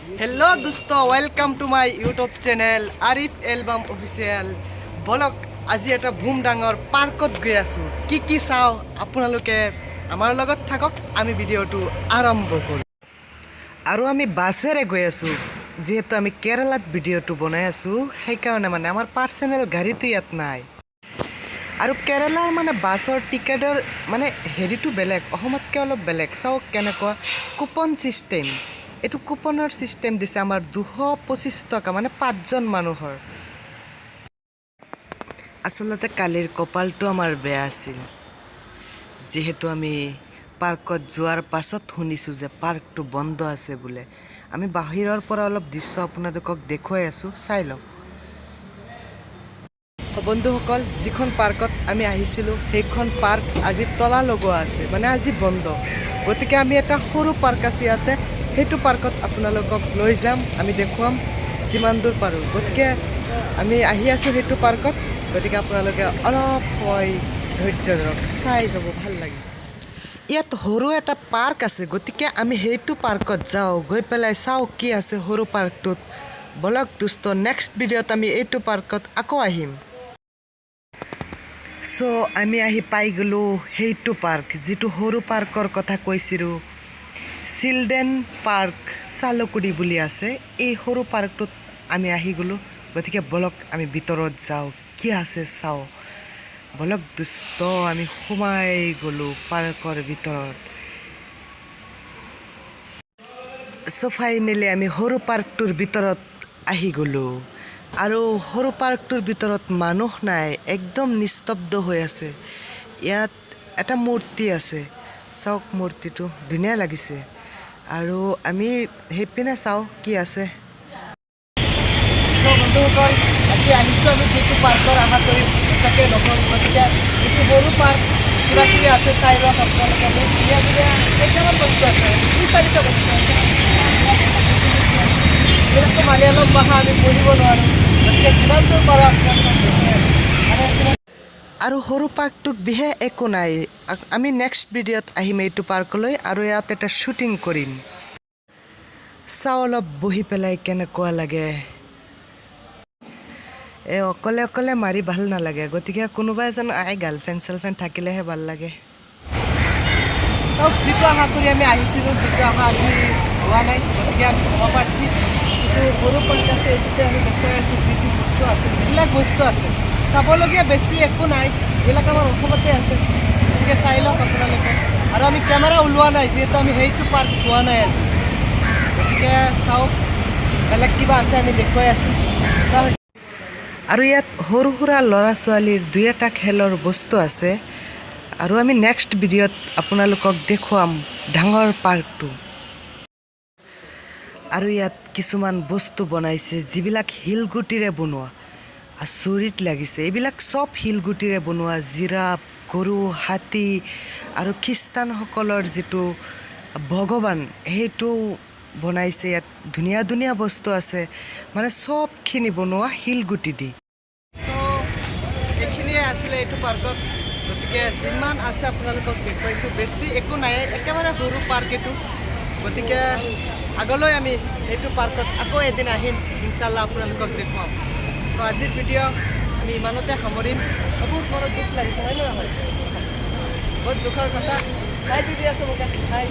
hello दोस्तों welcome to my YouTube channel Arif album official বলক আজি এটা বুম ডাঙৰ পাৰ্কত গৈ আছো কি চাও আপোনালোকে আমাৰ লগত থাকক আমি ভিডিঅটো আৰম্ভ কৰো আৰু আমি বাছেৰে গৈ আছো যেহেতু আমি কেৰালাত ভিডিঅটো বনাই আছো সেই কাৰণে মানে আমাৰ পাৰ্সোনাল গাড়ীটো ইয়াত নাই আৰু কেৰালাৰ মানে বাছৰ টিকেটৰ মানে হেৰিটো বেলেগ অসমতকৈ অলপ বেলেগ চাওক কেনেকুৱা কুপন সিস্টেম এটো কুপনৰ সিস্টেম দিছে আমাৰ 225 টকা মানে 5 জন মানুহৰ আসলতে কালিৰ কপালটো আমাৰ বেয়া আছিল যেহেতু আমি পাৰ্কত যোৱাৰ পাছত শুনিছো যে পাৰ্কটো বন্ধ আছে বুলে আমি বাহিৰৰ পৰা অলপ দৃশ্য আপোনালোকক দেখুৱাই আছো চাই লওক বন্ধুসকল যিখন পাৰ্কত আমি আহিছিলো সেইখন পাৰ্ক আজি তলা লগোৱা আছে মানে আজি বন্ধ গতিকে আমি এটা সৰু পাৰ্ক আছে ইয়াতে সেইটো পাৰ্কত আপোনালোকক লৈ যাম আমি দেখুৱাম যিমান দূৰ পাৰো গতিকে আমি আহি আছো সেইটো পাৰ্কত গতিকে আপোনালোকে অলপ সময় ধৈৰ্য ধৰক চাই যাব ভাল লাগে ইয়াত সৰু এটা পাৰ্ক আছে গতিকে আমি সেইটো পাৰ্কত যাওঁ গৈ পেলাই চাওঁ কি আছে সৰু পাৰ্কটোত বলক দোস্ত নেক্সট ভিডিঅ'ত আমি এইটো পাৰ্কত আকৌ আহিম সো আমি আহি পাই গলো সেইটো পাৰ্ক যেটো সৰু পাৰ্কৰ কথা কৈছিলো চিলড্ৰেন পাৰ্ক চালকুডি বুলি আছে এই সৰু পাৰ্কটোত আমি আহি গলো গতিকে বলক আমি ভিতৰত যাওঁ কি আছে চাও বলক দোস্ত আমি সোমাই গলো পাৰ্কৰ ভিতৰত সো ফাইনেলি আমি সৰু পাৰ্কটোৰ ভিতৰত আহি গলো আৰু সৰু পাৰ্কটোৰ ভিতৰত মানুহ নাই একদম নিস্তব্ধ হৈ আছে ইয়াত এটা মূৰ্তি আছে চাওক মূৰ্তিটো ধুনীয়া লাগিছে আৰু আমি হেপিনে চাও কি আছে সো বন্ধুসকল আজি আহিছো আমি যিটো পাৰ্কৰ আশা কৰি সঁচাকে নকৰোঁ গতিকে এইটো সৰু পাৰ্ক কিবা কিবি আছে চাই লওক আপোনালোকে ধুনীয়া ধুনীয়া কেইটামান বস্তু আছে 2-4টা বস্তু আছে এইবিলাকতো মালিয়ালম ভাষা আমি পঢ়িব নোৱাৰোঁ গতিকে যিমান দূৰ পাৰোঁ আপোনালোকক আৰু সৰু পাৰ্কটোত বিশেষ একো নাই আমি নেক্সট ভিডিঅ'ত আহিম এইটো পাৰ্কলৈ আৰু ইয়াত এটা শ্বুটিং কৰিম চাওঁ অলপ বহি পেলাই কেনেকুৱা লাগে অকলে অকলে মাৰি ভাল নালাগে গতিকে কোনোবা এজন গাৰ্লফ্ৰেণ্ড চেলফ্ৰেণ্ড থাকিলেহে ভাল লাগে চাওক যিটো আশা কৰি আমি আহিছিলোঁ যিটো আশা আজি হোৱা নাই গতিকে আমি সমাপ্তি যিটো সৰু পাৰ্ক আছে এইটোতে আমি দেখুৱাই আছোঁ যি যি বস্তু আছে যিবিলাক বস্তু আছে চাবলগীয়া বেছি একো নাই এইবিলাক আমাৰ অসমতে আছে গতিকে চাই লওক আপোনালোকে আৰু আমি কেমেৰা ওলোৱা নাই যিহেতু আমি সেইটো পাৰ্ক পোৱা নাই আজি গতিকে চাওক বেলেগ কিবা আছে আমি দেখুৱাই আছোঁ চাওক আৰু ইয়াত সৰু সুৰা ল'ৰা ছোৱালীৰ 2-এটা খেলৰ বস্তু আছে আৰু আমি নেক্সট ভিডিঅ'ত আপোনালোকক দেখুৱাম ডাঙৰ পাৰ্কটো আৰু ইয়াত কিছুমান বস্তু বনাইছে যিবিলাক শিলগুটিৰে বনোৱা আচৰিত লাগিছে এইবিলাক সব শিলগুটিৰে বনোৱা জিৰাফ গৰু হাতী আৰু খ্ৰীষ্টানসকলৰ যিটো ভগৱান সেইটো বনাইছে ইয়াত ধুনীয়া ধুনীয়া বস্তু আছে মানে সবখিনি বনোৱা শিলগুটি দি এইখিনিয়ে আছিলে এইটো পাৰ্কত গতিকে যিমান আছে আপোনালোকক দেখুৱাইছোঁ বেছি একো নাই একেবাৰে সৰু পাৰ্ক এইটো গতিকে আগলৈ আমি এইটো পাৰ্কত আকৌ এদিন আহিম ইনশাল্লাহ আপোনালোকক দেখুৱাম চ' আজিৰ ভিডিঅ' আমি ইমানতে সামৰিম বহুত বড় দুখ লাগিছে হয় নহয় বহুত দুখৰ কথা খাই দি আছোঁ মোক খাই